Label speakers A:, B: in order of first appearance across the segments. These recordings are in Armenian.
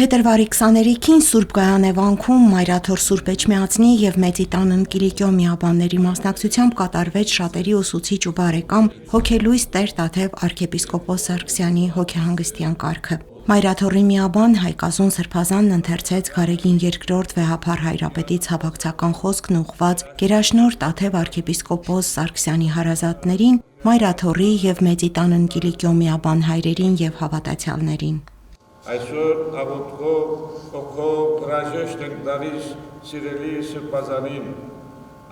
A: Փետրվարի 23-ին Սուրբ Գայանե վանքում Մայրաթոր Սուրբ Էջմիածնի եւ Մեծի տան Կիլիկիո միաբանների մասնակցությամբ կատարվեց շատերի ուսուցիչ ու բարեկամ հոգելույս Տեր Տաթև arczepiskopos Սարգսյանի հոգեհանգստյան կարգը։ Մայրաթորի միաբան Հայկազուն Սրբազանն ընթերցեց Գարեգին II վեհափառ հայրապետի ցավակցական խոսքն ուղղված Գերաշնորհ Տաթև arczepiskopos Սարգսյանի հարազատներին, Մայրաթորի եւ Մեծի տան Կիլիկիո միաբան հայրերին եւ հավատացյալներին։
B: Այսօր աղոթքով, հոգով հրաժեշտ ենք տալիս սիրելի Սրբազանին,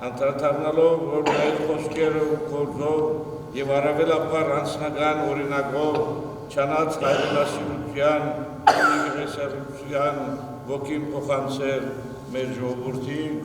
B: անդրադառնալով, որ այդ խոսքերը ու գործով եւ առավելաբար անձնական օրինակով չանաց հայրենասիրության, եկեղեցական ոգին փոխանցել մեր ժողովրդին։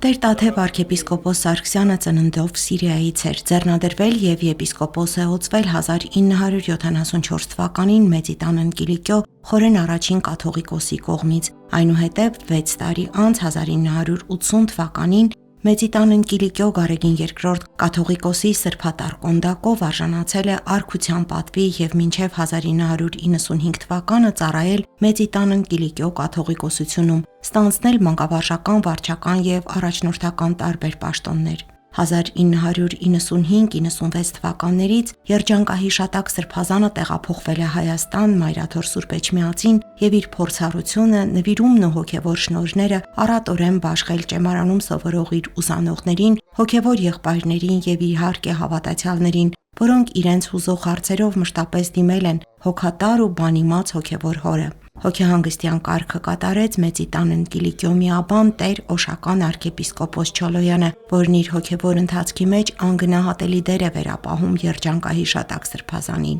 A: Տեր Տաթև arczepiskopos Սարգսյանը ծննդով Սիրիայից էր, ձեռնադրվել եւ եպիսկոպոս էոծվել 1974 թվականին Մեծի տան Կիլիկիո Խորեն առաջին կաթողիկոսի կողմից, այնուհետև 6 տարի անց 1980 թվականին Մեծի տան Կիլիկիո Գարեգին II կաթողիկոսի սրբատար կոնդակով արժանացել է արքության պատվի եւ մինչեւ 1995 թվականը ծառայել Մեծի տան Կիլիկիո կաթողիկոսությունում, ստանձնել մանկավարժական, վարչական եւ առաջնորդական տարբեր պաշտոններ։ 1995-96 թվականներից երջանկահիշատակ Սրբազանը տեղափոխվել է Հայաստան Մայրաթոր Սուրբ Էջմիածին եւ իր փորձառությունը, նվիրումն ու հոգեվոր շնորհները առատորեն բաշխել ճեմարանում սովորող իր ուսանողներին, հոգեվոր եղբայրներին եւ իհարկե հավատացյալներին, որոնք իրենց հուզող հարցերով մշտապես դիմել են հոգատար ու բանիմաց հոգեվոր հորը։ Հոգեհանգստյան կարգը կատարեց Մեծի տան Կիլիկիո միաբան Տեր Օշական arczepiskopos Չոլոյանը, որն իր հոգեվոր ընթացքի մեջ անգնահատելի դեր է վերապահում երջանկահիշատակ Սրբազանին։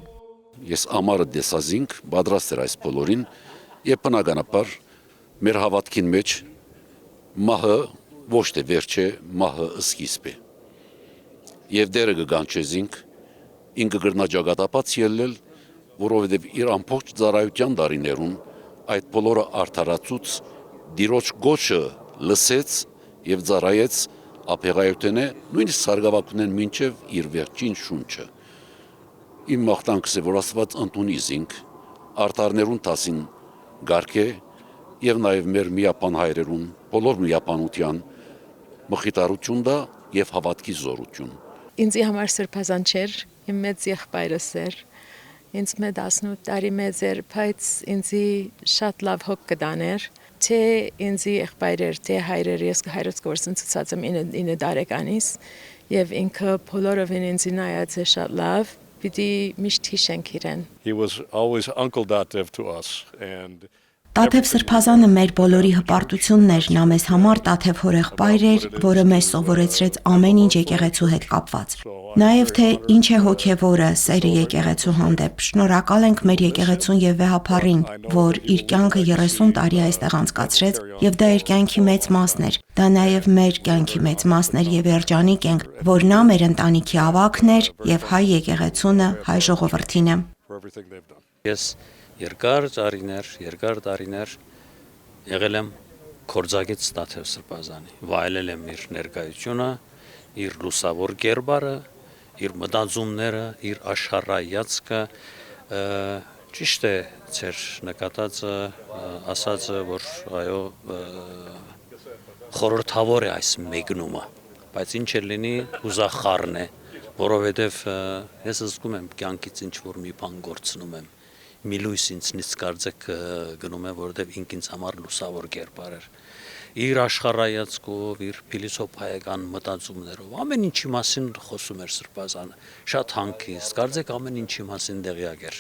C: Ես ամառը դեսազինք պատրաստ էր այս բոլորին եւ բնականաբար մեր հավատքին մեջ մահը ոչ թե վերջ է, մահը սկիզբ է։ Եվ դերը կգանչեզինք ինքը գրնա ճակատապած ելնել, որովհետև իր ամբողջ ծառայության տարիներուն այդ բոլորը արդարացուց դիրոջ գոչը լսեց եւ ծառայեց ապեղայութենե նույնիսկ սարգսակունեն մինչև իր վերջին շունչը։ Իմ մաղթանքս է, որ Աստված ընդունի զինք արդարներուն տասին գարկե եւ նաեւ մեր միապան հայրերուն բոլոր միապանության մխիթարություն դա եւ հավատքի զորություն։
D: Ինձ համար Սրբազան չէր, իմ մեծ եղբայրս էր։ Ինձ մե 18 տարի մեծ էր, բայց ինձի շատ լավ հոգ կդաներ, թե ինձի եղբայրեր, թե հայրեր, ես հայրս գործընծացած եմ 9 տարեկանից, եւ ինքը բոլորովին ինձի նայած է շատ լավ, պիտի միշտ հիշենք իրեն։
E: He was always Uncle Datev to us and
A: Տաթև Սրբազանը մեր բոլորի հպարտությունն էր, նա մեզ համար Տաթև հորեղբայր էր, որը մեզ սովորեցրեց ամեն ինչ եկեղեցու հետ կապված։ Նաև թե ինչ է հոգևորը, սերը եկեղեցու հանդեպ։ Շնորհակալ ենք մեր եկեղեցուն եւ վեհափառին, որ իր կյանքը 30 տարի այստեղ անցկացրեց եւ դա իր կյանքի մեծ մասն էր։ Դա նաև մեր կյանքի մեծ մասն էր եւ երջանիկ ենք, որ նա մեր ընտանիքի ավագն էր եւ հայ եկեղեցունը, հայ ժողովրդինը։
F: Ես երկար տարիներ եղել եմ կորձագետ Տաթև Սրբազանի, վայելել եմ իր ներկայությունը, իր լուսավոր կերպարը, իր մտածումները, իր աշխարհայացքը, ճիշտ է ձեր նկատածը, ասածը, որ այո խորհրդավոր է այս մեկնումը, բայց ինչ էլ լինի ուզախառն է, որովհետև ես զգում եմ կյանքից ինչ որ մի բան գործնում եմ։ Մի լույս ինձնից կարծեք գնում է, որովհետև ինքնից համար լուսավոր կերպար էր։ Իր աշխարհայացքով, իր փիլիսոփայական մտածումներով, ամեն ինչի մասին խոսում էր Սրբազանը, շատ հանգիստ, կարծեք ամեն ինչի մասին դեղյակ էր,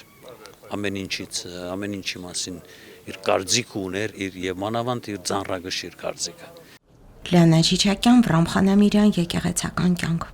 F: ամեն ինչի մասին իր կարծիք ուներ, եւ մանավանդ իր ծանրագշիր կարծիքը։
A: Լեոնիդ Չիչակյան, Վրամ Խանամիրյան, եկեղեցական կյանք։